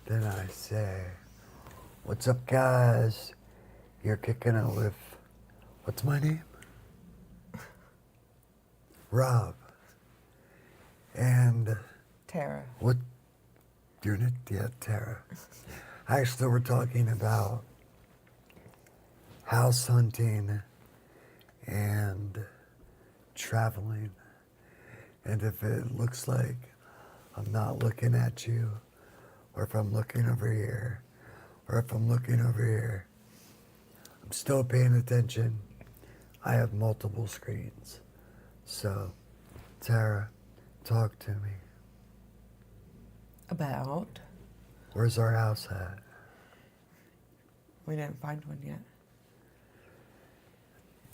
Then I say, what's up, guys? You're kicking it with, what's my name? Rob. And Tara. what, unit? Yeah, Tara. Actually, we're talking about house hunting and traveling. And if it looks like I'm not looking at you, or if I'm looking over here, or if I'm looking over here, I'm still paying attention. I have multiple screens. So, Tara, talk to me. About? Where's our house at? We didn't find one yet.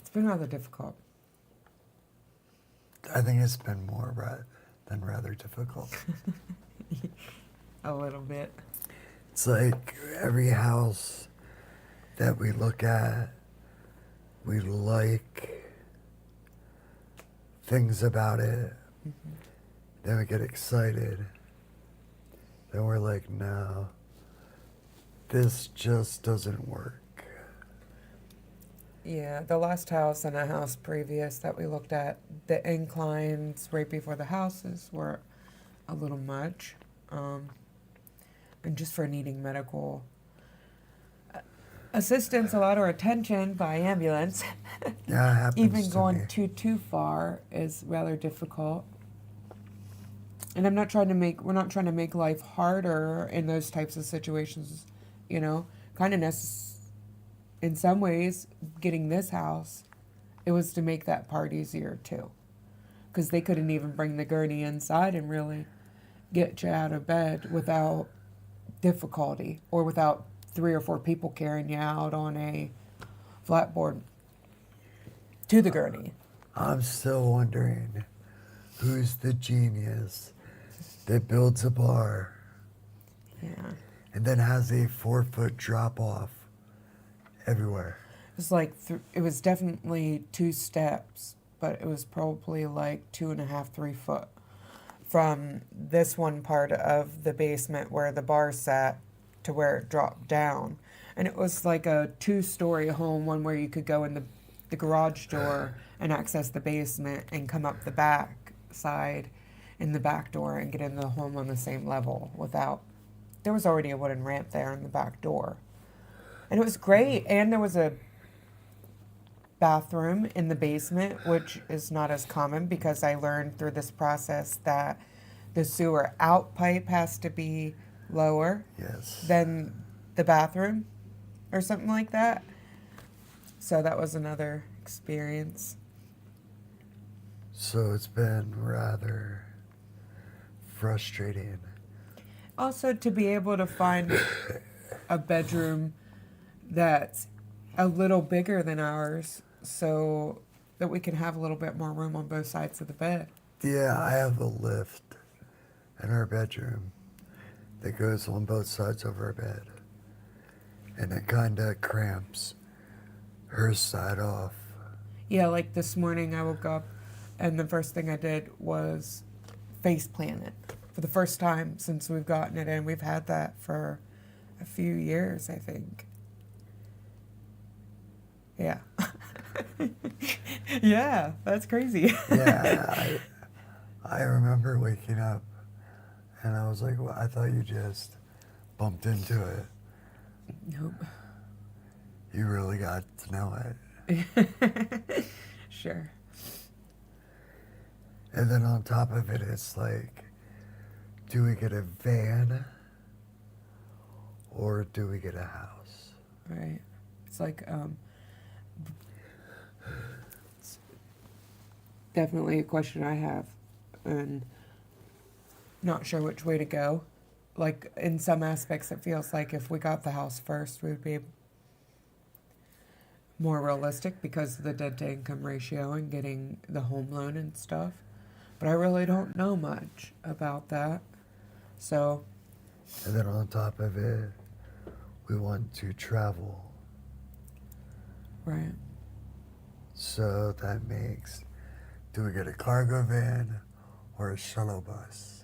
It's been rather difficult. I think it's been more than rather difficult. A little bit. It's like every house that we look at, we like things about it. Mm-hmm. Then we get excited. Then we're like, no, this just doesn't work. Yeah, the last house and a house previous that we looked at, the inclines right before the houses were a little much. And just for needing medical assistance, a lot of attention by ambulance. Yeah, it happens Even to going me. too far is rather difficult. And we're not trying to make life harder in those types of situations, you know. Kind of in some ways, getting this house, it was to make that part easier too, because they couldn't even bring the gurney inside and really get you out of bed without difficulty, or without 3 or 4 people carrying you out on a flatboard to the gurney. I'm still wondering who's the genius that builds a bar Yeah. and then has a 4-foot drop off everywhere. It's like it was definitely 2 steps, but it was probably like 2.5, 3 foot from this one part of the basement where the bar sat to where it dropped down. And it was like a 2-story home, one where you could go in the garage door and access the basement and come up the back side in the back door and get in the home on the same level without. There was already a wooden ramp there in the back door. And it was great. And there was a bathroom in the basement, which is not as common, because I learned through this process that the sewer out pipe has to be lower Yes. than the bathroom or something like that. So that was another experience. So it's been rather frustrating. Also, to be able to find a bedroom that's a little bigger than ours, so that we can have a little bit more room on both sides of the bed. Yeah, I have a lift in our bedroom that goes on both sides of our bed. And it kind of cramps her side off. Yeah, like this morning I woke up and the first thing I did was face plant it for the first time since we've gotten it in. We've had that for a few years, I think. Yeah. Yeah, that's crazy. Yeah, I remember waking up and I was like, well, I thought you just bumped into it. Nope. You really got to know it. Sure. And then on top of it, it's like, do we get a van or do we get a house? Right. It's like, it's definitely a question I have, and not sure which way to go. Like, in some aspects, it feels like if we got the house first, we would be more realistic because of the debt to income ratio and getting the home loan and stuff. But I really don't know much about that. So, And then on top of it, we want to travel. right. So that makes, do we get a cargo van or a shuttle bus?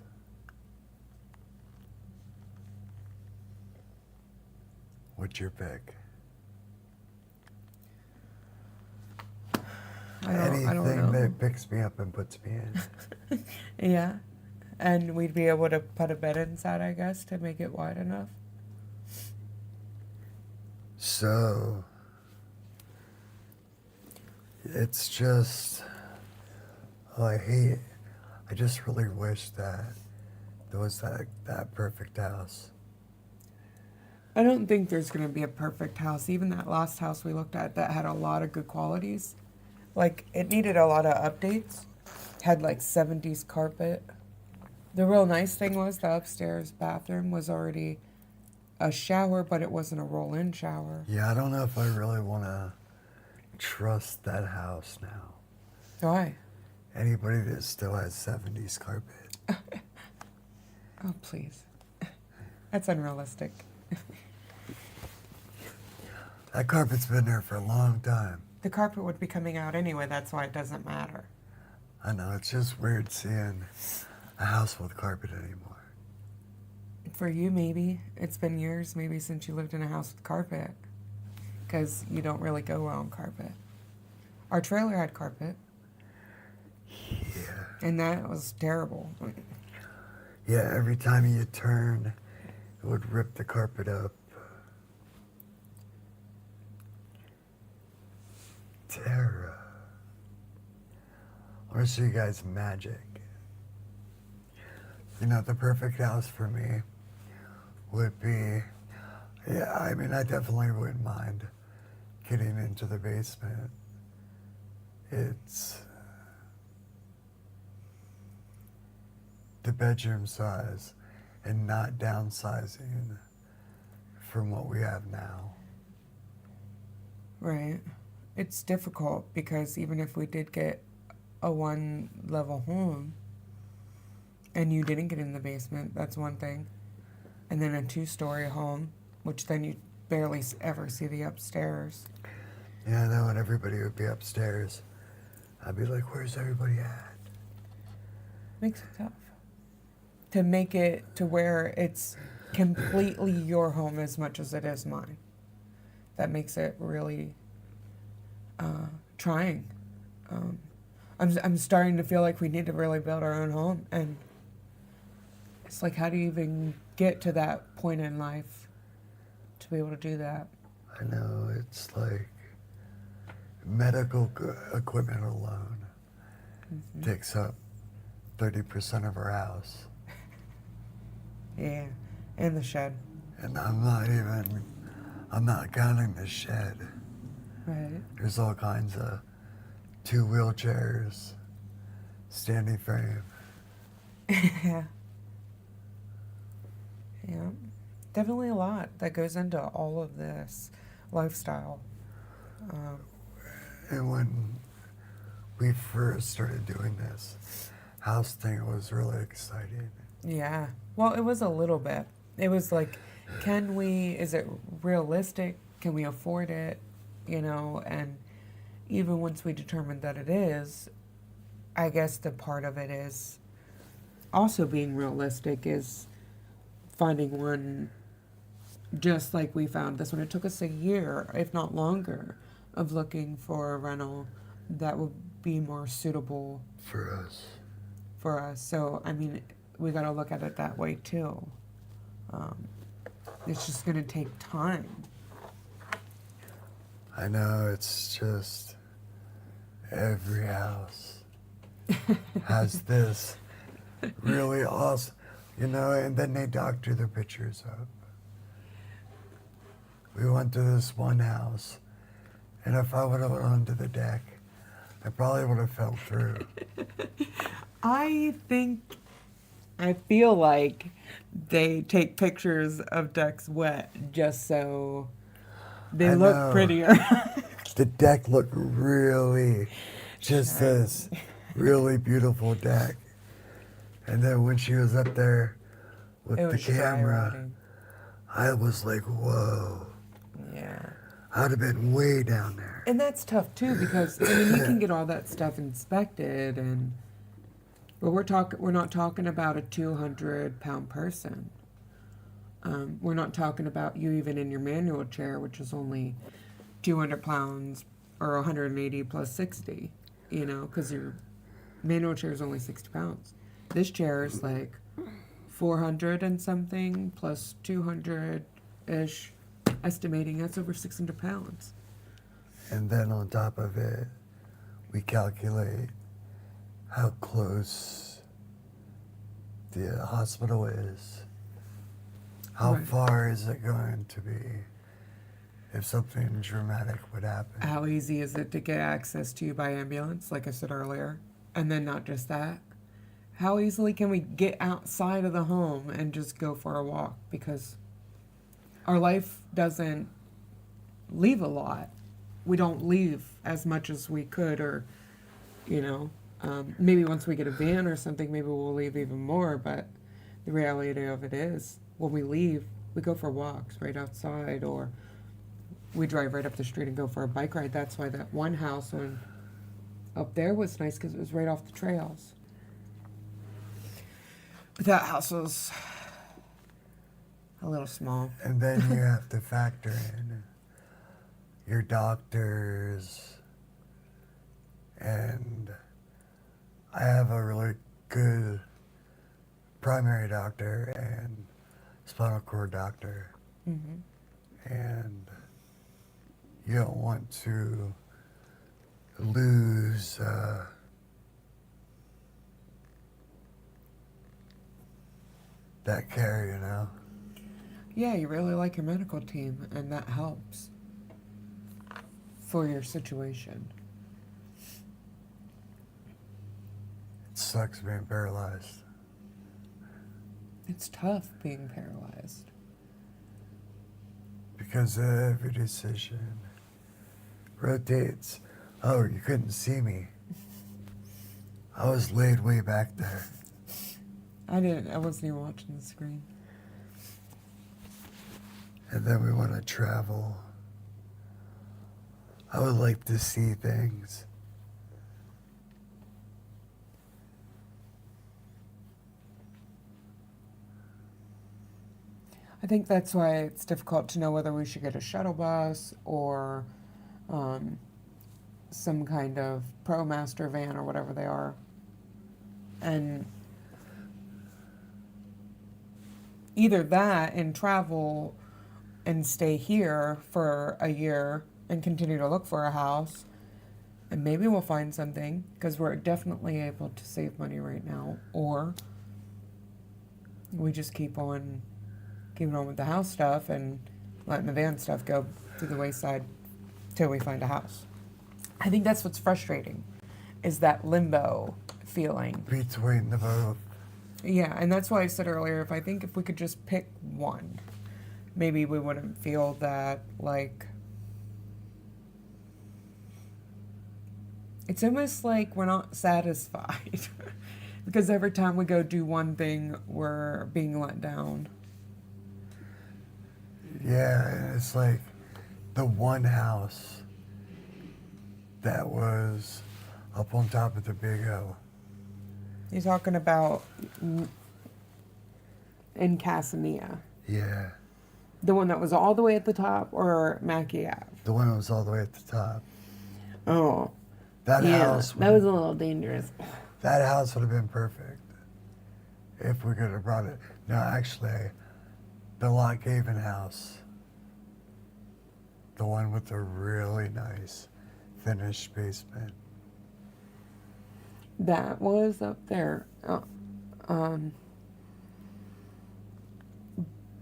What's your pick? I don't Anything know. that picks me up and puts me in. Yeah. And we'd be able to put a bed inside, I guess, to make it wide enough. So, it's just, I just really wish that there was that perfect house. I don't think there's going to be a perfect house. Even that last house we looked at that had a lot of good qualities. Like, it needed a lot of updates. Had, like, 70s carpet. The real nice thing was the upstairs bathroom was already a shower, but it wasn't a roll-in shower. Yeah, I don't know if I really want to trust that house now. Why? Anybody that still has 70s carpet. Oh, please. That's unrealistic. That carpet's been there for a long time. The carpet would be coming out anyway, that's why it doesn't matter. I know, it's just weird seeing a house with carpet anymore. For you, maybe. It's been years, maybe, since you lived in a house with carpet. Because you don't really go well on carpet. Our trailer had carpet. Yeah. And that was terrible. Yeah, every time you turn, it would rip the carpet up. Terra. I want to show you guys magic. You know, the perfect house for me would be, yeah, I mean, I definitely wouldn't mind getting into the basement. It's the bedroom size and not downsizing from what we have now. Right. It's difficult because even if we did get a one-level home and you didn't get in the basement, that's one thing. And then a two-story home, which then you barely ever see the upstairs. Yeah, I know, and everybody would be upstairs. I'd be like, where's everybody at? Makes it tough. To make it to where it's completely your home as much as it is mine. That makes it really trying. I'm starting to feel like we need to really build our own home, and it's like, how do you even get to that point in life to be able to do that? I know, it's like medical equipment alone takes up 30% of our house. Yeah, and the shed. And I'm not counting the shed. Right. There's all kinds of 2 wheelchairs, standing frame. Yeah. Yeah. Definitely a lot that goes into all of this lifestyle. And when we first started doing this house thing, it was really exciting. Yeah. Well, it was a little bit. It was like, is it realistic? Can we afford it? You know, and even once we determined that it is, I guess the part of it is also being realistic is finding one just like we found this one. It took us a year, if not longer, of looking for a rental that would be more suitable For us. So, I mean, we got to look at it that way too. It's just going to take time. I know, it's just every house has this really awesome, you know, and then they doctor their pictures up. We went to this one house, and if I would have went onto the deck, I probably would have fell through. I feel like they take pictures of decks wet just so they I look know. prettier. The deck looked really, just this really beautiful deck. And then when she was up there with It the was dry camera, rotting. I was like, whoa. Yeah. I'd have been way down there. And that's tough too because I mean you can get all that stuff inspected but we're not talking about a 200-pound person. We're not talking about you even in your manual chair, which is only 200 pounds or 180 plus 60, you know, because your manual chair is only 60 pounds. This chair is like 400 and something plus 200 ish, estimating that's over 600 pounds. And then on top of it, we calculate how close the hospital is. How Right. far is it going to be if something dramatic would happen? How easy is it to get access to you by ambulance, like I said earlier? And then not just that, how easily can we get outside of the home and just go for a walk? Because our life doesn't leave a lot. We don't leave as much as we could, or, you know, maybe once we get a van or something, maybe we'll leave even more. But the reality of it is, when we leave, we go for walks right outside, or we drive right up the street and go for a bike ride. That's why that one house up there was nice, because it was right off the trails. But that house was a little small. And then you have to factor in your doctors, and I have a really good primary doctor and spinal cord doctor, Mm-hmm. and you don't want to lose that care, you know? Yeah, you really like your medical team, and that helps for your situation. It sucks being paralyzed. It's tough being paralyzed. Because every decision rotates. Oh, you couldn't see me. I was laid way back there. I wasn't even watching the screen. And then we want to travel. I would like to see things. I think that's why it's difficult to know whether we should get a shuttle bus or some kind of ProMaster van or whatever they are. And either that and travel and stay here for a year and continue to look for a house, and maybe we'll find something, because we're definitely able to save money right now, or we just keeping on with the house stuff and letting the van stuff go to the wayside till we find a house. I think that's what's frustrating, is that limbo feeling. Between the both. Yeah, and that's why I said earlier, if we could just pick one, maybe we wouldn't feel that, like, it's almost like we're not satisfied. Because every time we go do one thing, we're being let down. Yeah, and it's like the one house that was up on top of the big O. You're talking about in Casamia. Yeah, The one that was all the way at the top, or Mackey Ave? the one that was all the way at the top. Oh, That house. that was a little dangerous. That house would have been perfect if we could have brought it. No, actually, the Lock Haven house, the one with the really nice finished basement. That was up there.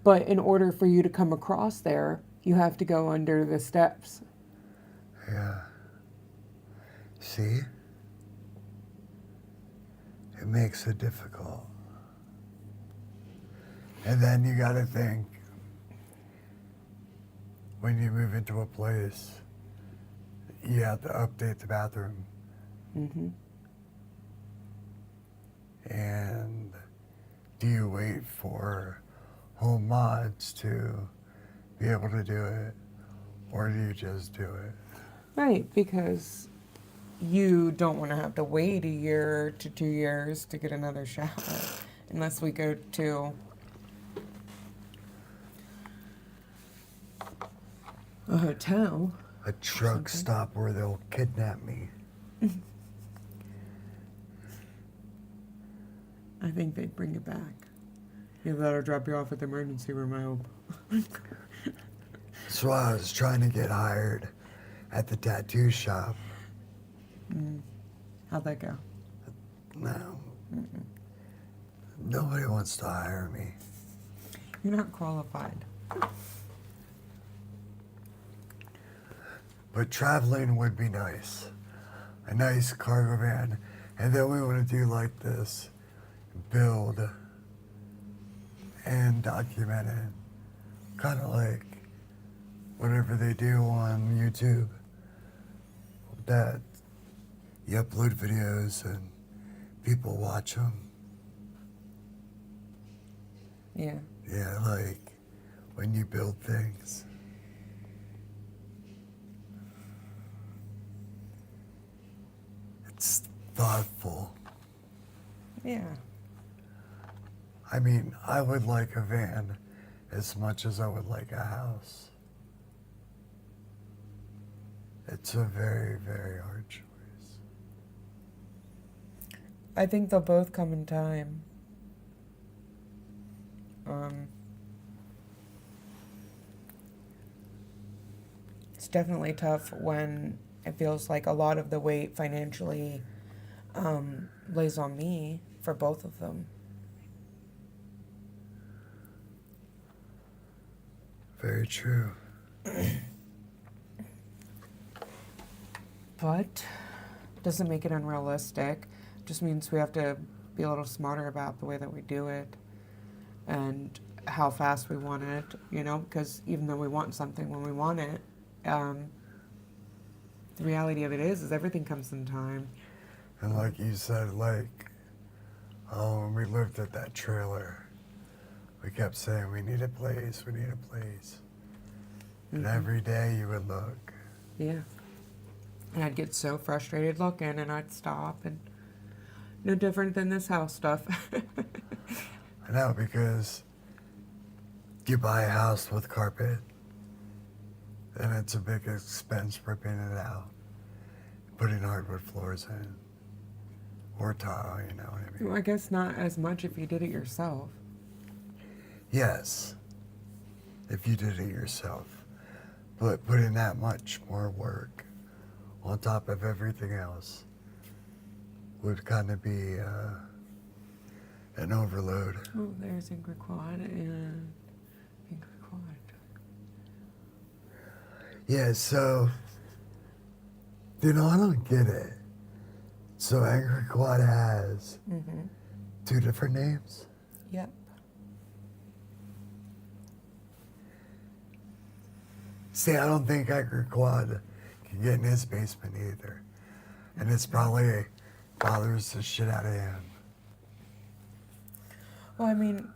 But in order for you to come across there, you have to go under the steps. Yeah. See? It makes it difficult. And then you gotta think, when you move into a place, you have to update the bathroom. Mm-hmm. And do you wait for home mods to be able to do it, or do you just do it? Right, because you don't want to have to wait a year to 2 years to get another shower, unless we go to a hotel. a truck stop where they'll kidnap me. I think they'd bring it back. Either that or drop you off at the emergency room, I hope. So I was trying to get hired at the tattoo shop. How'd that go? No. Nobody wants to hire me. You're not qualified. But traveling would be nice. A nice cargo van. And then we want to do like this, build and document it. Kind of like whatever they do on YouTube. That you upload videos and people watch them. Yeah. Yeah, like when you build things. It's thoughtful. Yeah. I mean, I would like a van as much as I would like a house. It's a very, very hard choice. I think they'll both come in time. It's definitely tough when it feels like a lot of the weight financially lays on me for both of them. Very true. But doesn't make it unrealistic. Just means we have to be a little smarter about the way that we do it and how fast we want it, you know, because even though we want something when we want it, the reality of it is everything comes in time. And like you said, like, when we lived at that trailer, we kept saying, we need a place, we need a place. And every day you would look. Yeah. And I'd get so frustrated looking and I'd stop and no different than this house stuff. I know, because you buy a house with carpet, and it's a big expense ripping it out, putting hardwood floors in, or tile, you know what I mean? Well, I guess not as much if you did it yourself. Yes, if you did it yourself, but putting that much more work on top of everything else would kind of be an overload. Oh, there's Ingrid Quad and Ingrid Quad. Yeah, so, you know, I don't get it. So Angry Quad has two different names? Yep. See, I don't think Angry Quad can get in his basement either. And it's probably bothers the shit out of him. Well, I mean,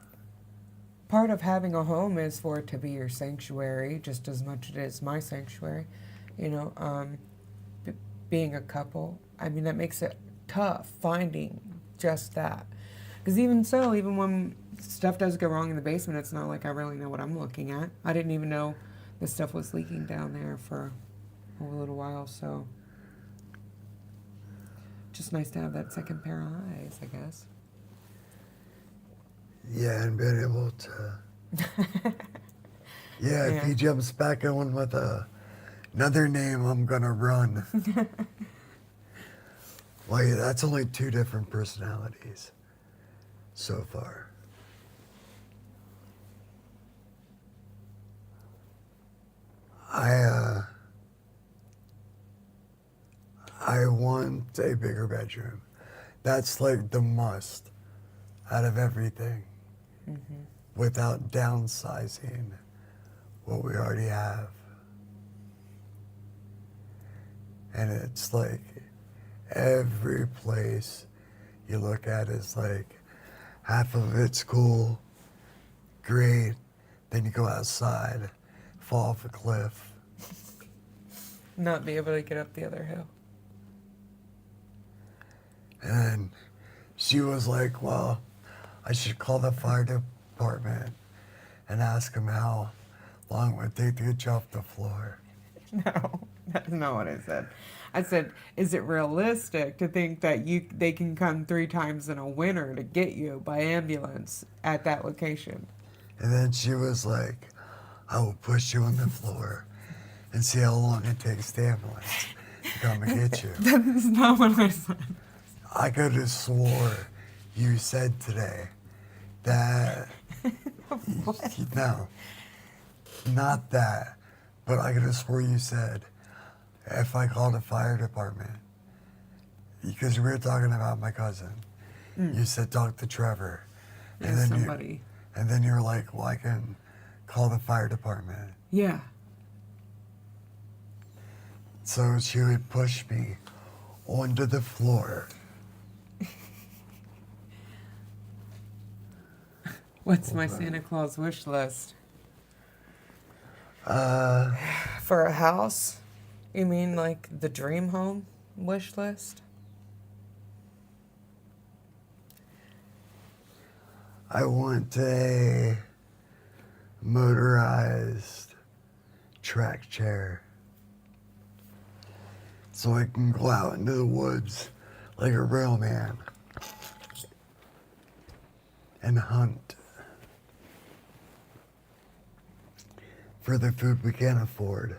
part of having a home is for it to be your sanctuary, just as much as it is my sanctuary. You know, being a couple, I mean, that makes it tough finding just that. Because even so, even when stuff does go wrong in the basement, it's not like I really know what I'm looking at. I didn't even know the stuff was leaking down there for a little while, so just nice to have that second pair of eyes, I guess. Yeah, and being able to... yeah, if he jumps back in with another name, I'm gonna run. Well, yeah, that's only two different personalities so far. I want a bigger bedroom. That's like the must out of everything, without downsizing what we already have. And it's like every place you look at is like half of it's cool, great, then you go outside, fall off a cliff. Not be able to get up the other hill. And she was like, well, I should call the fire department and ask them how long it would take to get you off the floor. No, that's not what I said. I said, is it realistic to think that they can come 3 times in a winter to get you by ambulance at that location? And then she was like, I will push you on the floor and see how long it takes the ambulance to come and get you. That's not what I said. I could have swore you said today that, no, not that, but I could have swore you said, if I called the fire department, because we were talking about my cousin, you said talk to Trevor. And then somebody. And then you were like, well, I can call the fire department. Yeah. So she would push me onto the floor. What's my Santa Claus wish list? Uh, For a house? You mean like the dream home wish list? I want a motorized track chair so I can go out into the woods like a real man and hunt for the food we can't afford.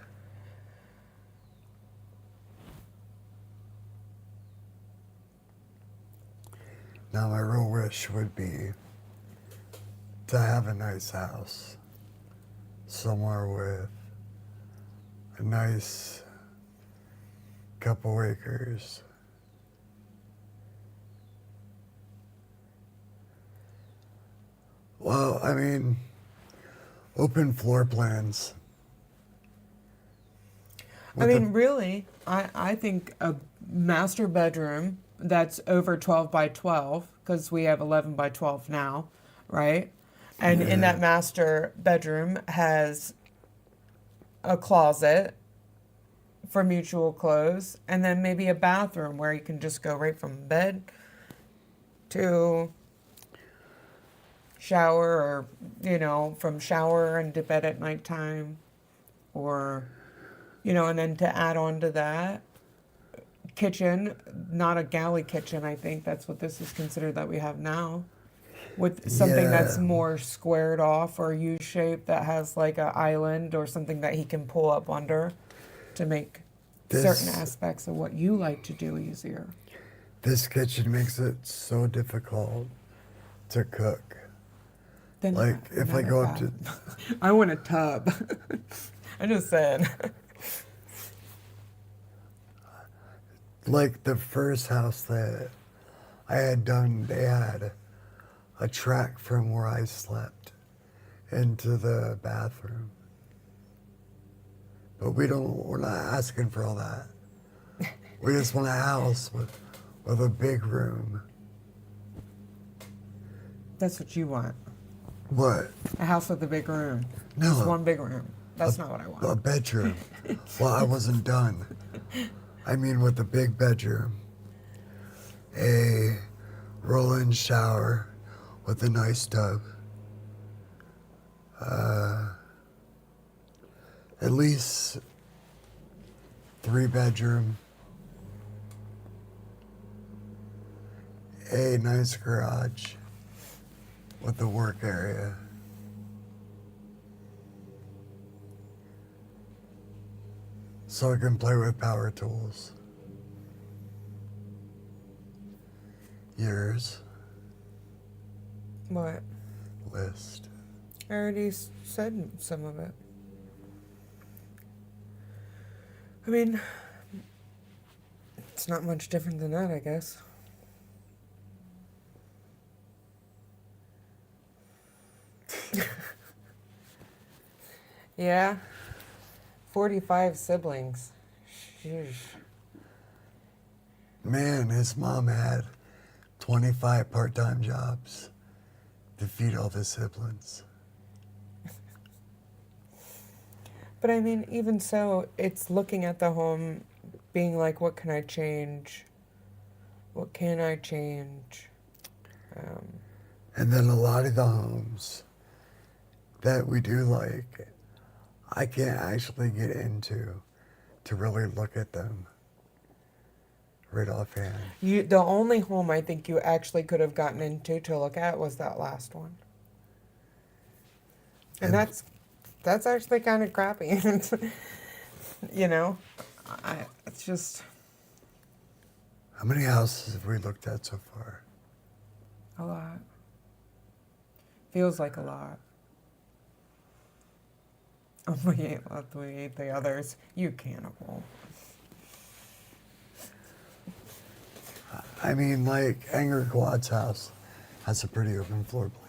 Now my real wish would be to have a nice house somewhere with a nice couple acres. Well, I mean, open floor plans. I mean, really, I think a master bedroom that's over 12 by 12, because we have 11 by 12 now, right? And in that master bedroom has a closet for mutual clothes, and then maybe a bathroom where you can just go right from bed to shower, or, you know, from shower and to bed at nighttime, or, you know, and then to add on to that, kitchen, not a galley kitchen, I think that's what this is considered that we have now, with something that's Yeah. more squared off or U-shaped that has like an island or something that he can pull up under to make certain This- aspects of what you like to do easier. This kitchen makes it so difficult to cook. Then Like, if I another go up bath. I want a tub. I just said. Like the first house that I had done, they had a track from where I slept into the bathroom. But we're not asking for all that. We just want a house with a big room. That's what you want. What? A house with a big room. No. Just one big room. That's not what I want. A bedroom. Well, I wasn't done. I mean, with a big bedroom, a roll-in shower with a nice tub, at least 3-bedroom, a nice garage with a work area. So I can play with power tools. Yours What? list. I already said some of it. I mean, it's not much different than that, I guess. Yeah. 45 siblings. Sheesh. Man, his mom had 25 part-time jobs to feed all his siblings. But I mean, even so, it's looking at the home, being like, what can I change? What can I change? And then a lot of the homes that we do like, I can't actually get into to really look at them right offhand. The only home I think you actually could have gotten into to look at was that last one. And And- that's actually kind of crappy. You know, it's just How many houses have we looked at so far? a lot. Feels like a lot. Oh, we ate the others. You cannibal. I mean, like, Angry Quad's house has a pretty open floor plan.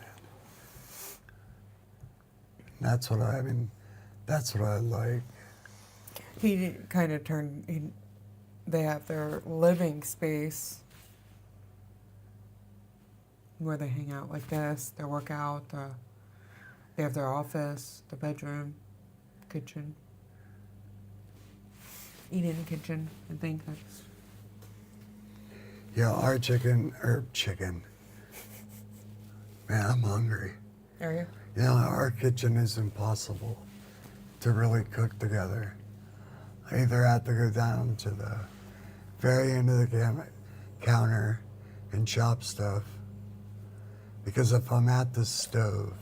That's what that's what I like. He kind of they have their living space where they hang out like this, their workout, they have their office, the bedroom, kitchen, eat-in kitchen. I think that's Yeah, our chicken. Man, I'm hungry. area. You know, our kitchen is impossible to really cook together. I either have to go down to the very end of the counter and chop stuff, because if I'm at the stove,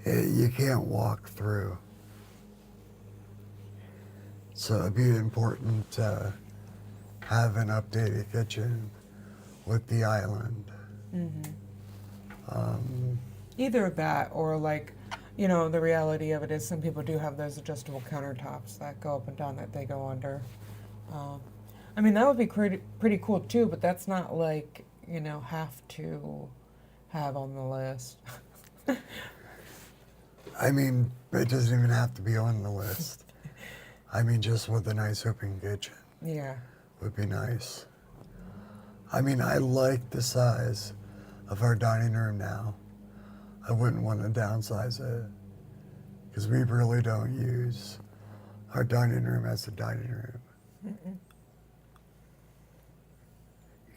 you can't walk through. So it'd be important to have an updated kitchen with the island. Either that or like, you know, the reality of it is some people do have those adjustable countertops that go up and down that they go under. I mean, that would be pretty cool too, but that's not like, you know, have to have on the list. I mean, it doesn't even have to be on the list. I mean, just with a nice open kitchen Yeah. would be nice. I mean, I like the size of our dining room now. I wouldn't want to downsize it because we really don't use our dining room as a dining room. Mm-mm.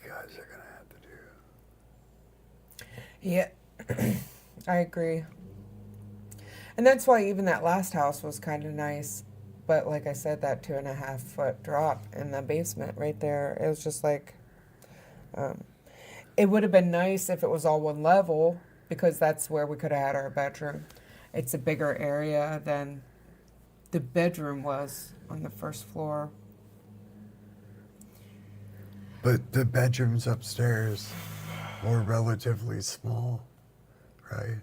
You guys are going to have to do. Yeah, I agree. And that's why even that last house was kind of nice. But like I said, that 2.5 foot drop in the basement right there, it was just like, it would have been nice if it was all one level because that's where we could have had our bedroom. It's a bigger area than the bedroom was on the first floor. But the bedrooms upstairs were relatively small, right?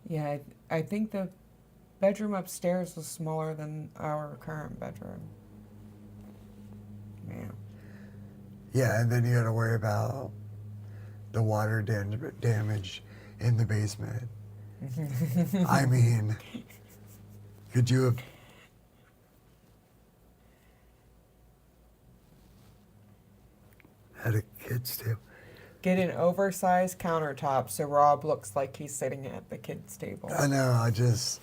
Yeah, I think the bedroom upstairs was smaller than our current bedroom. Yeah. Yeah, and then you got to worry about the water damage in the basement. I mean, could you have... had a kid's table? Get an oversized countertop so Rob looks like he's sitting at the kids' table. I know, I just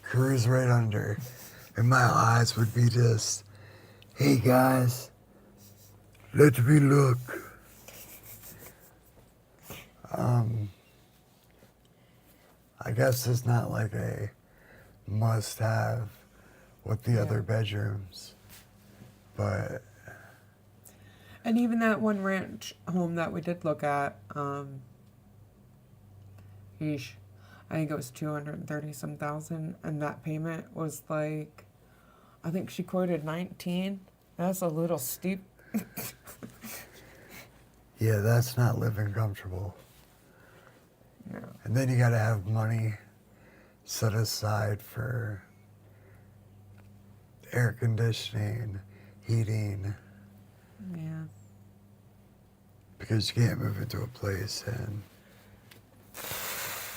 cruise right under. And my eyes would be just, hey guys, let me look. I guess it's not like a must-have with the Yeah. other bedrooms, but And even that one ranch home that we did look at, yeesh, I think it was 230 some thousand, and that payment was like, I think she quoted 19. That's a little steep. yeah, that's not living comfortable. No. And then you got to have money set aside for air conditioning, heating, Yeah. because you can't move into a place and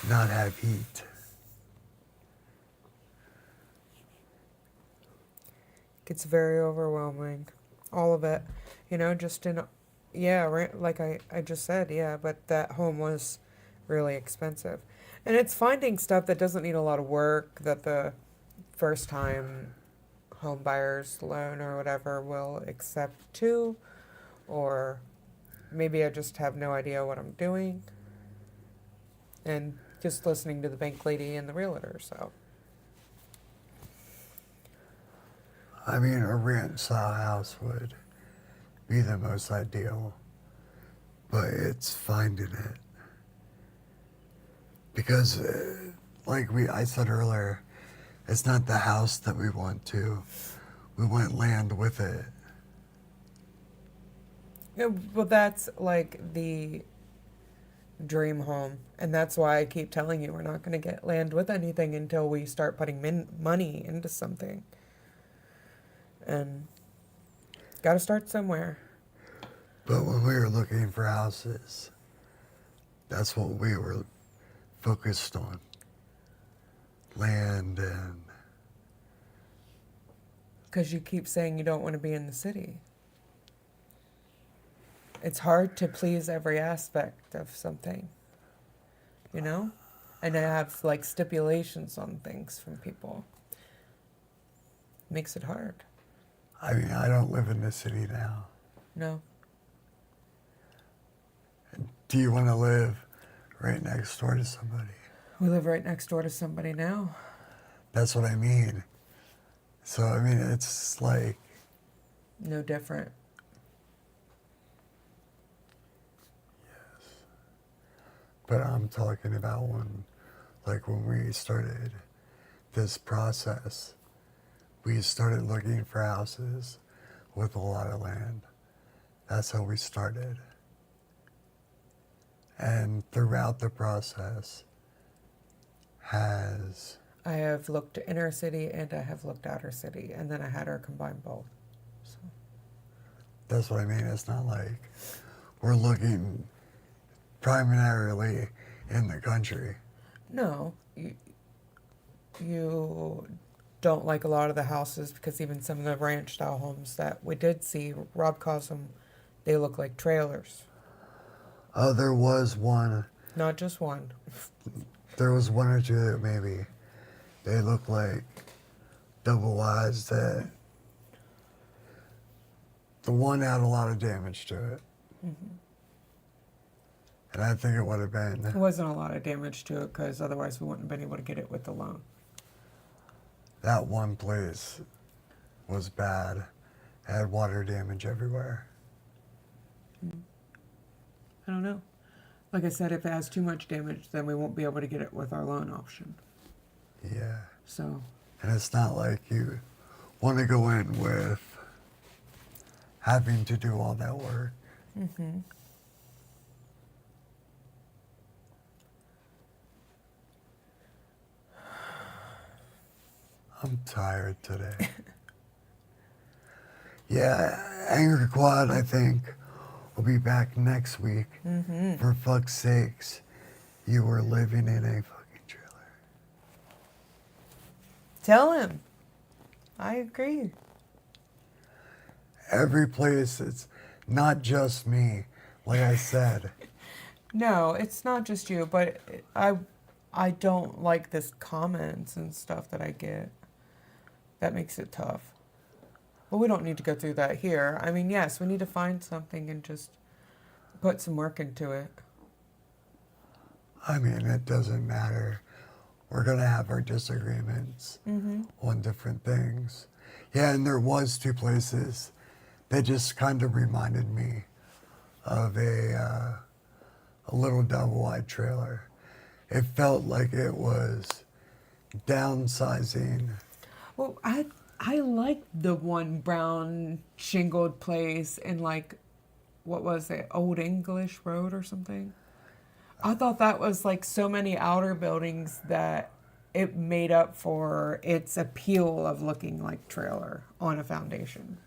not have heat. Gets very overwhelming. All of it. You know, just in, yeah, like I just said, yeah, but that home was really expensive. And it's finding stuff that doesn't need a lot of work that the first time home buyers loan or whatever will accept too. Or maybe I just have no idea what I'm doing. And just listening to the bank lady and the realtor, so. I mean, a ranch style house would be the most ideal, but it's finding it. Because, I said earlier, it's not the house that we want land with it. Yeah, well, that's like the dream home. And that's why I keep telling you we're not going to get land with anything until we start putting money into something. And got to start somewhere. But when we were looking for houses, that's what we were focused on. Land and... Because you keep saying you don't want to be in the city. It's hard to please every aspect of something, you know? And I have like stipulations on things from people. Makes it hard. I mean, I don't live in the city now. No. Do you want to live right next door to somebody? We live right next door to somebody now. That's what I mean. So, I mean, it's like... No different. But I'm talking about when we started this process, we started looking for houses with a lot of land. That's how we started. And throughout the process I have looked inner city and I have looked outer city, and then I had her combine both. So. That's what I mean. It's not like we're looking primarily in the country. No, you don't like a lot of the houses because even some of the ranch style homes that we did see, Rob calls them, they look like trailers. There was one. Not just one. There was one or two that maybe they look like double wides. That the one had a lot of damage to it. Mm-hmm. And I think it would have been... It wasn't a lot of damage to it because otherwise we wouldn't have been able to get it with the loan. That one place was bad. It had water damage everywhere. I don't know. Like I said, if it has too much damage, then we won't be able to get it with our loan option. Yeah. So. And it's not like you want to go in with having to do all that work. Mm-hmm. I'm tired today. Yeah, Angry Quad, I think, will be back next week. Mm-hmm. For fuck's sakes, you were living in a fucking trailer. Tell him. I agree. Every place, it's not just me, like I said. No, it's not just you, but I don't like this comments and stuff that I get. That makes it tough. But we don't need to go through that here. I mean, yes, we need to find something and just put some work into it. I mean, it doesn't matter. We're going to have our disagreements on different things. Yeah, and there was two places that just kind of reminded me of a little double-wide trailer. It felt like it was downsizing. Well, I like the one brown shingled place in like, what was it, Old English Road or something? I thought that was like so many outer buildings that it made up for its appeal of looking like trailer on a foundation.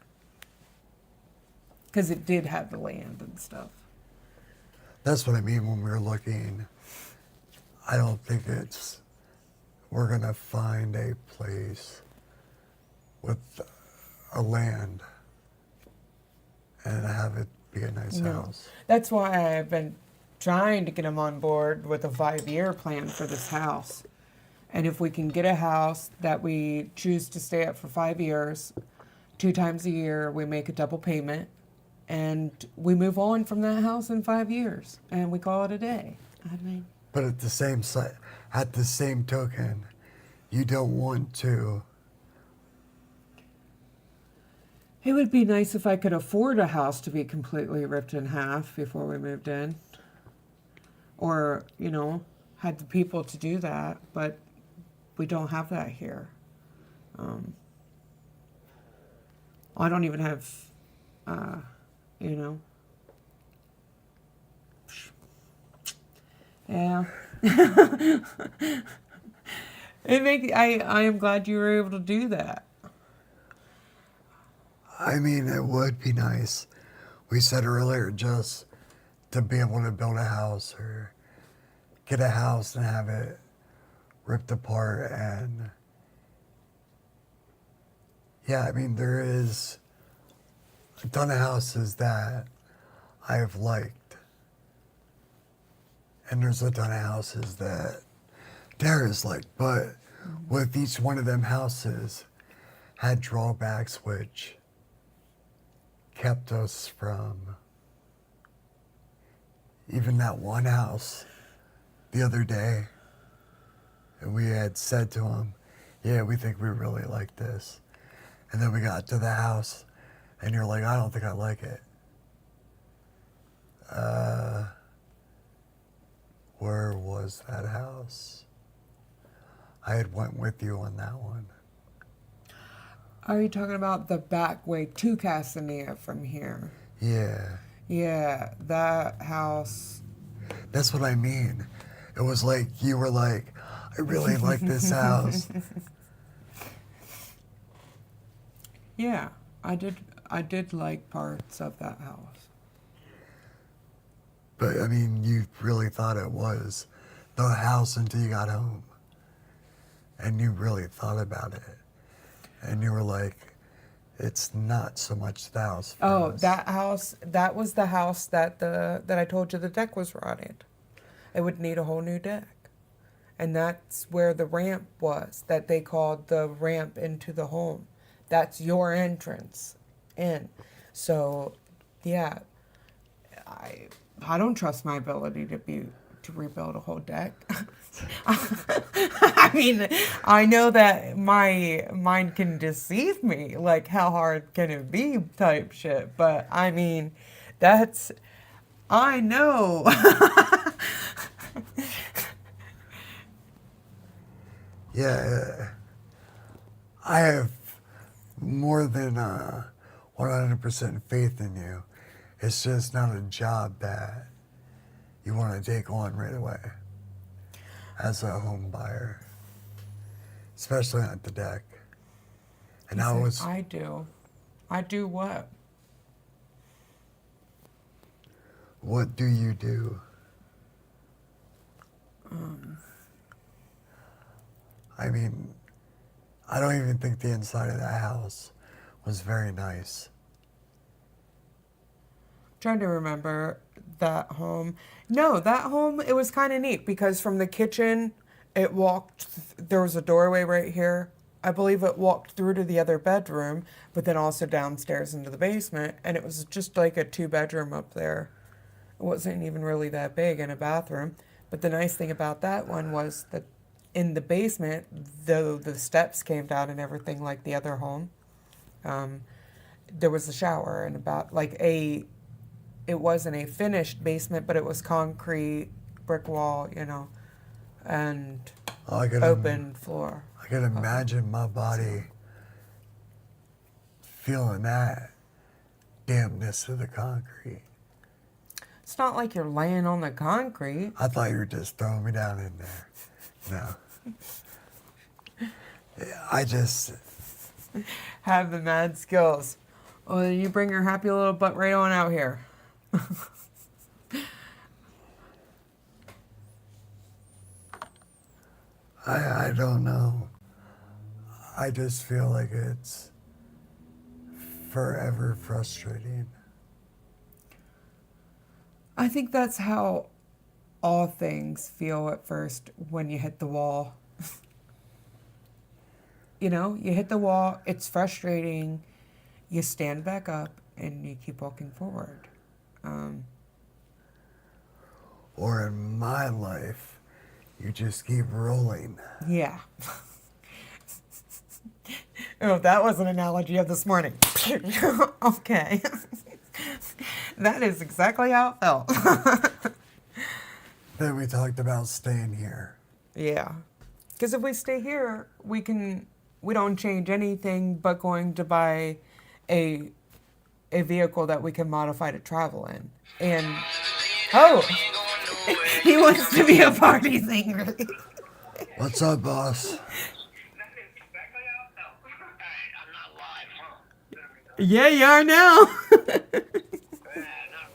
Because it did have the land and stuff. That's what I mean when we're looking. I don't think we're going to find a place with a land and have it be a nice house. That's why I've been trying to get them on board with a 5-year plan for this house. And if we can get a house that we choose to stay at for 5 years, 2 times a year, we make a double payment, and we move on from that house in 5 years, and we call it a day. I mean, but at the same token, you don't want to It would be nice if I could afford a house to be completely ripped in half before we moved in. Or, had the people to do that, but we don't have that here. I don't even have, yeah. I am glad you were able to do that. I mean, it would be nice. We said earlier just to be able to build a house or get a house and have it ripped apart. And yeah, I mean, there is a ton of houses that I have liked. And there's a ton of houses that Dara's liked. But with each one of them houses had drawbacks which kept us from even that one house the other day. And we had said to him, yeah, we think we really like this. And then we got to the house and you're like, I don't think I like it. Where was that house? I had went with you on that one. Are you talking about the back way to Castanea from here? Yeah. Yeah, that house. That's what I mean. It was like, you were like, I really like this house. Yeah, I did like parts of that house. But, I mean, you really thought it was the house until you got home. And you really thought about it. And you were like, it's not so much the house. Oh, that house, that was the house that I told you the deck was rotted. It would need a whole new deck. And that's where the ramp was, that they called the ramp into the home. That's your entrance in. So, yeah, I don't trust my ability to rebuild a whole deck. I mean, I know that my mind can deceive me, like how hard can it be type shit, but I mean, I know. Yeah, I have more than 100% faith in you. It's just not a job that you want to take on right away as a home buyer, especially at the deck. And I do. I do what? What do you do? I mean, I don't even think the inside of that house was very nice. Trying to remember that home. No, that home, it was kind of neat because from the kitchen, there was a doorway right here. I believe it walked through to the other bedroom, but then also downstairs into the basement. And it was just like a 2-bedroom up there. It wasn't even really that big in a bathroom. But the nice thing about that one was that in the basement, though the steps came down and everything like the other home, there was a shower and it wasn't a finished basement, but it was concrete, brick wall, and open floor. I can imagine my body feeling that dampness of the concrete. It's not like you're laying on the concrete. I thought you were just throwing me down in there. No. I just have the mad skills. Well, you bring your happy little butt right on out here. I don't know. I just feel like it's forever frustrating. I think that's how all things feel at first when you hit the wall. You hit the wall, it's frustrating, you stand back up and you keep walking forward. Or in my life, you just keep rolling. Yeah. Oh, that was an analogy of this morning. Okay. That is exactly how it felt. Then we talked about staying here. Yeah. Because if we stay here, we don't change anything but going to buy a vehicle that we can modify to travel in. And oh, he wants to be a party singer. What's up, boss? Yeah, you are now. Not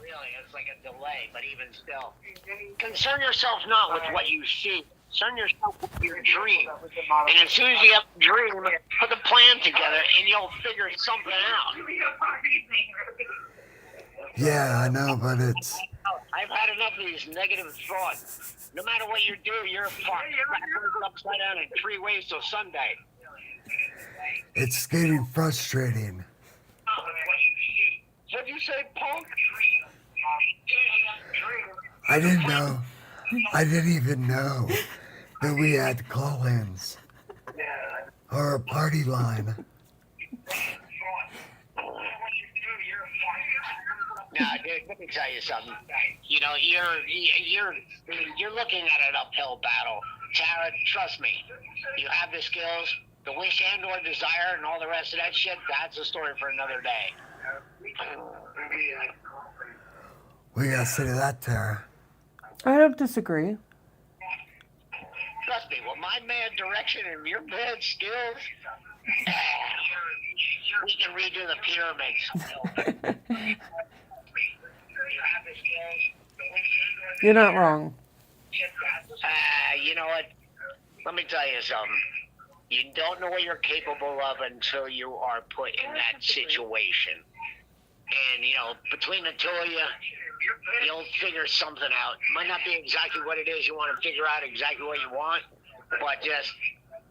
really. It's like a delay, but even still. Concern yourself not with what you see. Concern yourself with your dream. And as soon as you have a dream, put the plan together and you'll figure something out. Yeah, I know, but it's... I've had enough of these negative thoughts. No matter what you do, you're fucked. Upside down in 3 ways till Sunday. It's getting frustrating. What'd you say, punk? I didn't know. I didn't even know that we had call-ins. Or a party line. Nah, dude, let me tell you something. You know, you're looking at an uphill battle. Tara, trust me. You have the skills, the wish and or desire and all the rest of that shit. That's a story for another day. We gotta say to that, Tara. I don't disagree. Trust me, with my mad direction and your mad skills, we can redo the pyramids. You're not wrong. You know what? Let me tell you something. You don't know what you're capable of until you are put in that situation. And, you know, between the two of you, you'll figure something out. Might not be exactly what it is you want to figure out exactly what you want, but just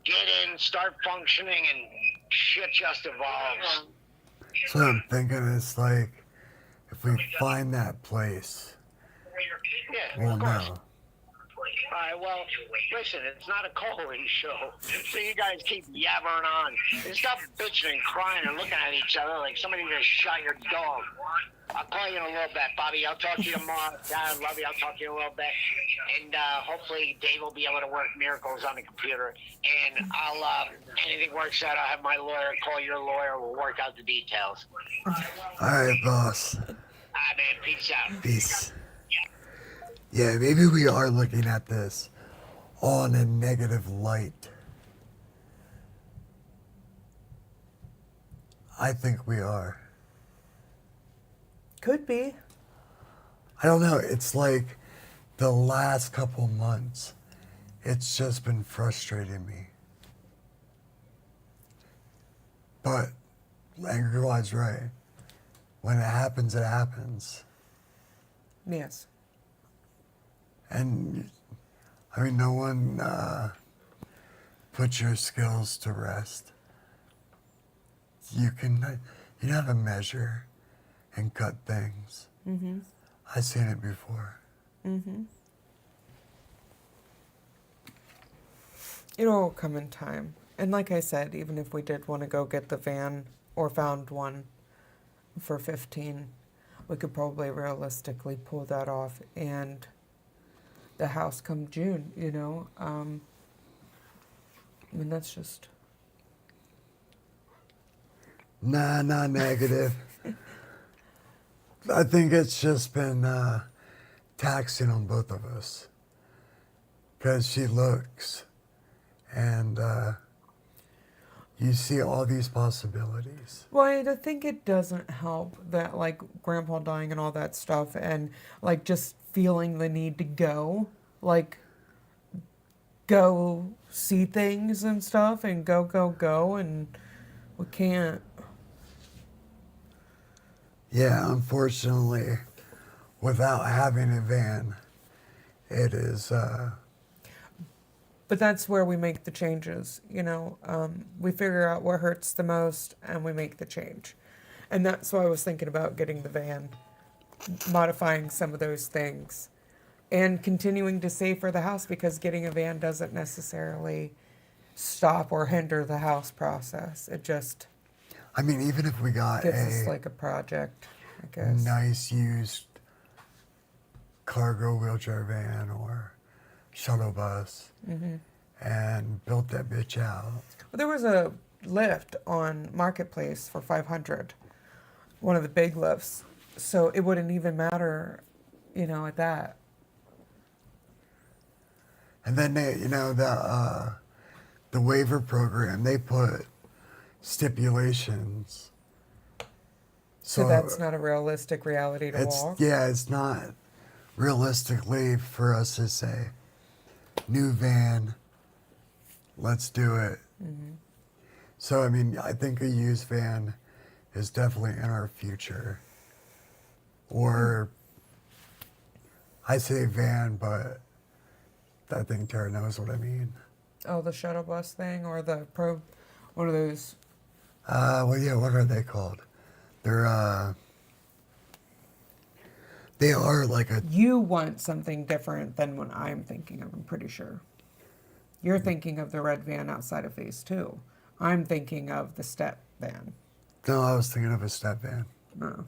get in, start functioning, and shit just evolves. So I'm thinking it's like, if we find that place, Yeah, we'll of course. know. All right, well, listen, it's not a call-in show, so you guys keep yabbering on. And stop bitching and crying and looking at each other like somebody just shot your dog. I'll call you in a little bit, Bobby. I'll talk to you tomorrow. I love you. I'll talk to you in a little bit. And hopefully Dave will be able to work miracles on the computer. And I'll, anything works out, I'll have my lawyer call your lawyer. We'll work out the details. All right, boss. All right, man. Peace out. Peace. Yeah, maybe we are looking at this all in a negative light. I think we are. Could be. I don't know. It's like the last couple months, it's just been frustrating me. But Angry Wild's right. When it happens, it happens. Yes. And, I mean, no one puts your skills to rest. You have a measure and cut things. Mm-hmm. I've seen it before. Mm-hmm. It'll all come in time. And like I said, even if we did want to go get the van or found one for 15, we could probably realistically pull that off and the house come June, you know. I mean, that's just... Nah, not negative. I think it's just been taxing on both of us. Because she looks and you see all these possibilities. Well, I think it doesn't help that, like, Grandpa dying and all that stuff and, like, just feeling the need to go. Like, go see things and stuff and go, and we can't. Yeah, unfortunately, without having a van, it is... But that's where we make the changes, you know. We figure out what hurts the most and we make the change. And that's why I was thinking about getting the van, modifying some of those things, and continuing to save for the house, because getting a van doesn't necessarily stop or hinder the house process. It just... I mean, even if we got Gives us a like a project, I guess. nice used cargo wheelchair van or shuttle bus and built that bitch out. Well, there was a lift on Marketplace for 500, one of the big lifts. So it wouldn't even matter, at that. And then they, the waiver program, they put stipulations. So that's not a realistic reality to walk. It's not realistically for us to say, new van, let's do it. So, I mean, I think a used van is definitely in our future. Or, I say van, but I think Tara knows what I mean. Oh, the shuttle bus thing or the what are those? Well, yeah, what are they called? They are like a, You want something different than what I'm thinking of, I'm pretty sure. You're thinking of the red van outside of phase 2. I'm thinking of the step van. no, I was thinking of a step van. No.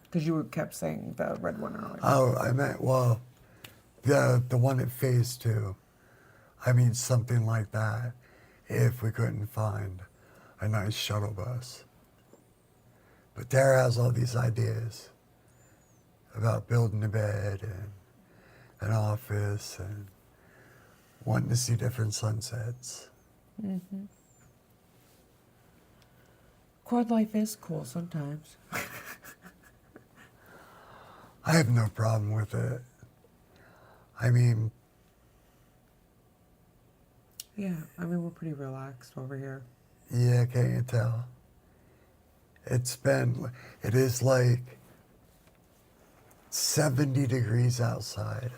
Because you kept saying the red one earlier. Oh, I meant, well, the one at phase 2. I mean, something like that, if we couldn't find a nice shuttle bus. But Tara has all these ideas about building a bed and an office and wanting to see different sunsets. Quad life is cool sometimes. I have no problem with it. I mean, Yeah, I mean, we're pretty relaxed over here. yeah, can't you tell? It is like 70 degrees outside.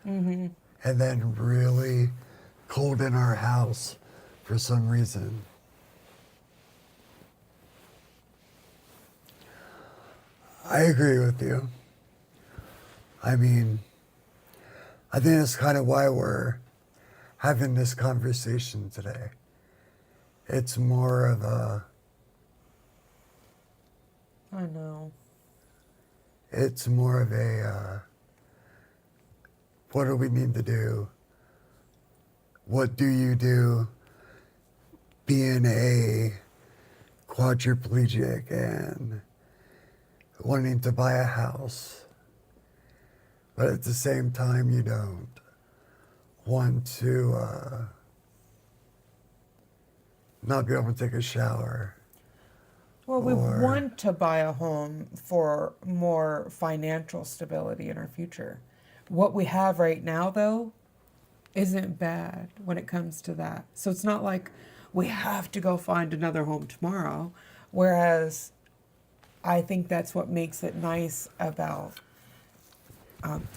And then really cold in our house for some reason. I agree with you. I mean, I think that's kind of why we're having this conversation today. It's more of a, I know. it's more of what do we need to do? What do you do being a quadriplegic and wanting to buy a house, but at the same time you don't want to not be able to take a shower. Well, we Or- want to buy a home for more financial stability in our future. What we have right now, though, isn't bad when it comes to that. So it's not like we have to go find another home tomorrow. Whereas I think that's what makes it nice about,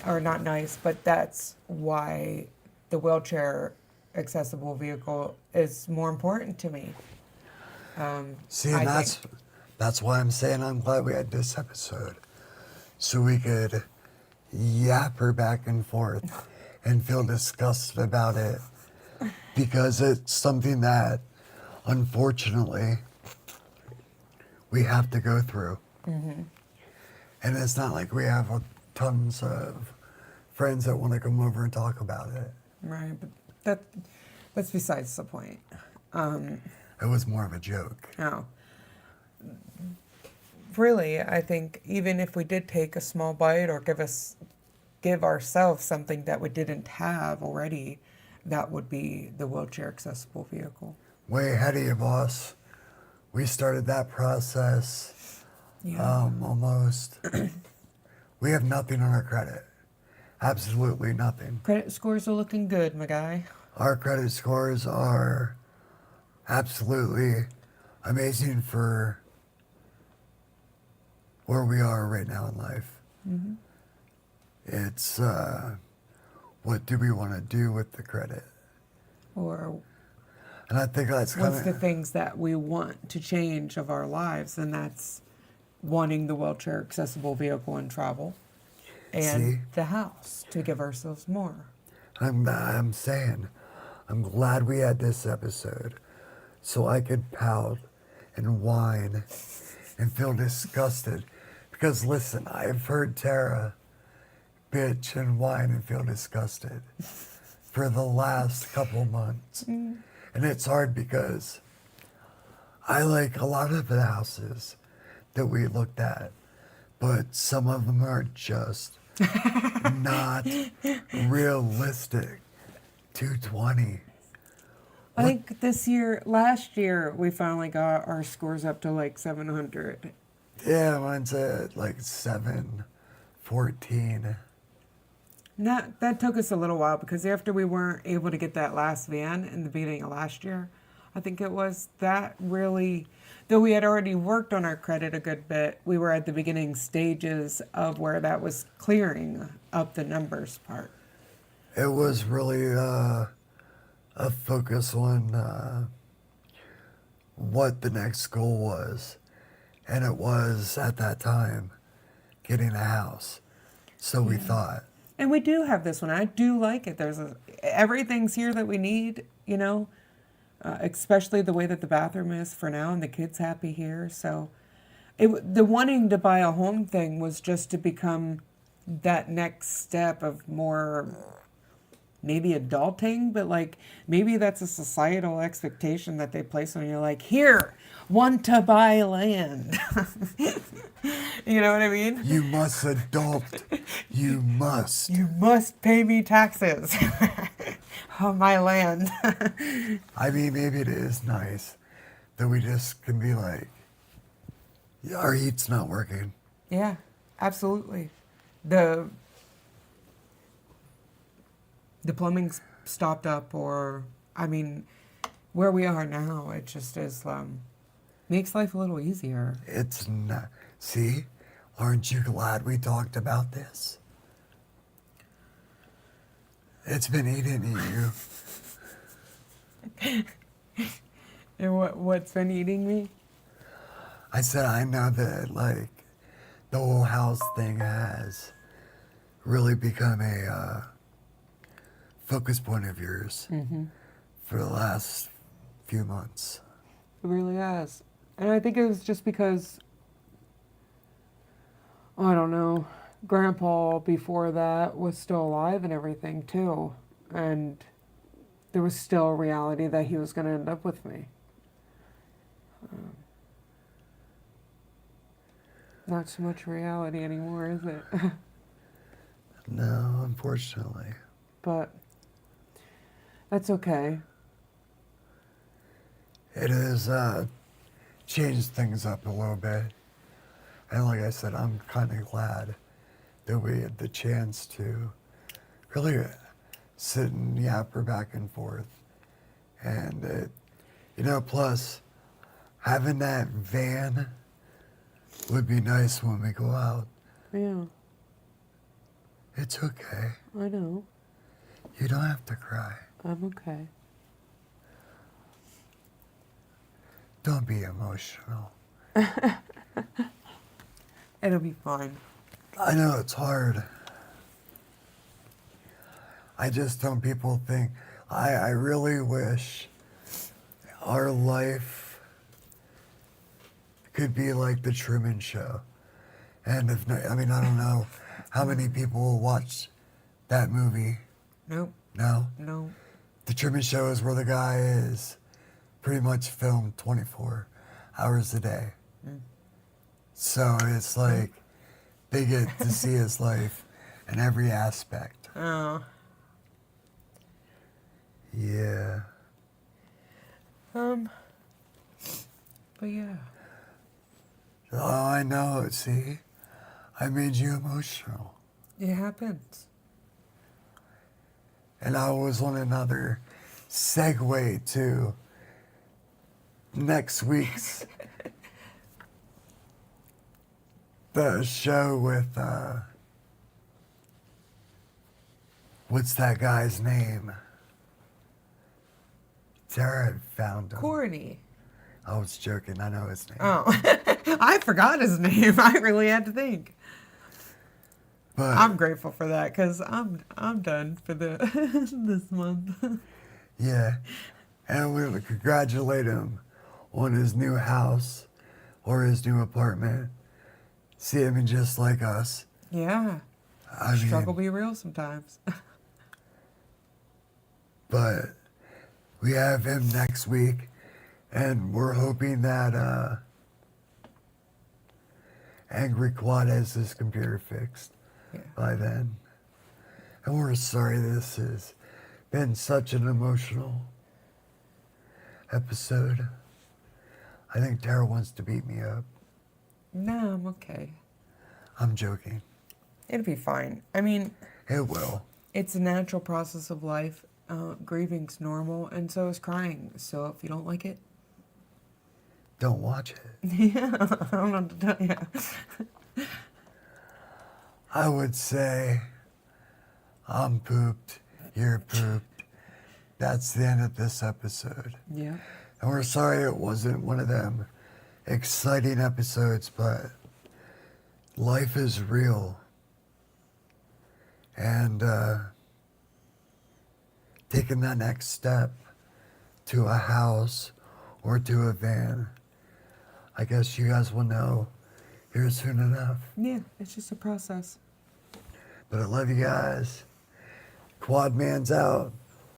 or not nice, but that's why the wheelchair accessible vehicle is more important to me. See, I and think. that's why I'm saying I'm glad we had this episode, so we could yapper back and forth and feel disgusted about it, because it's something that, unfortunately, we have to go through. And it's not like we have tons of friends that want to come over and talk about it. Right, but that's besides the point. It was more of a joke. No. Really, I think even if we did take a small bite or give ourselves something that we didn't have already, that would be the wheelchair accessible vehicle. Way ahead of you, boss. We started that process almost. We have nothing on our credit. Absolutely nothing. Credit scores are looking good, my guy. Our credit scores are absolutely amazing for where we are right now in life. It's what do we want to do with the credit? Or And I think that's kind what's the of, things that we want to change of our lives, and that's wanting the wheelchair accessible vehicle and travel, and See? the house to give ourselves more. I'm saying, I'm glad we had this episode so I could pout and whine and feel disgusted. Because listen, I've heard Tara bitch and whine and feel disgusted for the last couple months. And it's hard because I like a lot of the houses that we looked at, but some of them are just not realistic. 220. I think last year, we finally got our scores up to like 700. Yeah, mine's at like 714. That took us a little while because after we weren't able to get that last van in the beginning of last year, I think it was, that really, though we had already worked on our credit a good bit, we were at the beginning stages of where that was clearing up the numbers part. It was really a focus on what the next goal was. And it was, at that time, getting a house. So we thought. And we do have this one. I do like it. Everything's here that we need, you know, especially the way that the bathroom is for now, and the kids happy here. So the wanting to buy a home thing was just to become that next step of more maybe adulting, but like maybe that's a societal expectation that they place on you, like, here, want to buy land. You know what I mean? You must adult. You must. You must pay me taxes on my land. I mean, maybe it is nice that we just can be like, yeah, our heat's not working. Yeah, absolutely. The plumbing's stopped up, or, I mean, where we are now, it just is, makes life a little easier. It's not. See? Aren't you glad we talked about this? It's been eating you. And what's been eating me? I said, I know that, like, the whole house thing has really become a focus point of yours for the last few months. It really has. And I think it was just because, I don't know, Grandpa before that was still alive and everything too. And there was still a reality that he was going to end up with me. Not so much reality anymore, is it? No, unfortunately. But that's okay. It has changed things up a little bit. And like I said, I'm kind of glad that we had the chance to really sit and yapper back and forth. And, plus having that van would be nice when we go out. Yeah, It's okay. I know. You don't have to cry. I'm okay. Don't be emotional. It'll be fine. I know it's hard. I just don't people think. I really wish our life could be like the Truman Show. And if not, I mean, I don't know how many people will watch that movie. Nope. No? No. The Truman Show is where the guy is pretty much filmed 24 hours a day. So it's like they get to see his life in every aspect. Oh. Yeah. But yeah. Oh, I know. See? I made you emotional. It happens. And I was on another segue to next week's the show with what's that guy's name? Tara had found him. Corny. I was joking. I know his name. Oh. I forgot his name. I really had to think. But I'm grateful for that because I'm done for this month. yeah, and we would congratulate him on his new house or his new apartment, see him just like us. Yeah. I mean, Struggle be real sometimes. but we have him next week, and we're hoping that Angry Quad has his computer fixed Yeah. by then. And we're sorry this has been such an emotional episode. I think Tara wants to beat me up. No, I'm okay. I'm joking. It'll be fine. I mean, It will. it's a natural process of life. Grieving's normal, and so is crying. So if you don't like it, Don't watch it. yeah, I don't know what to tell you. I would say I'm pooped, you're pooped. That's the end of this episode. Yeah. And we're sorry it wasn't one of them exciting episodes, but life is real. And taking that next step to a house or to a van, I guess you guys will know here soon enough. Yeah, it's just a process. But I love you guys. Quad Man's out.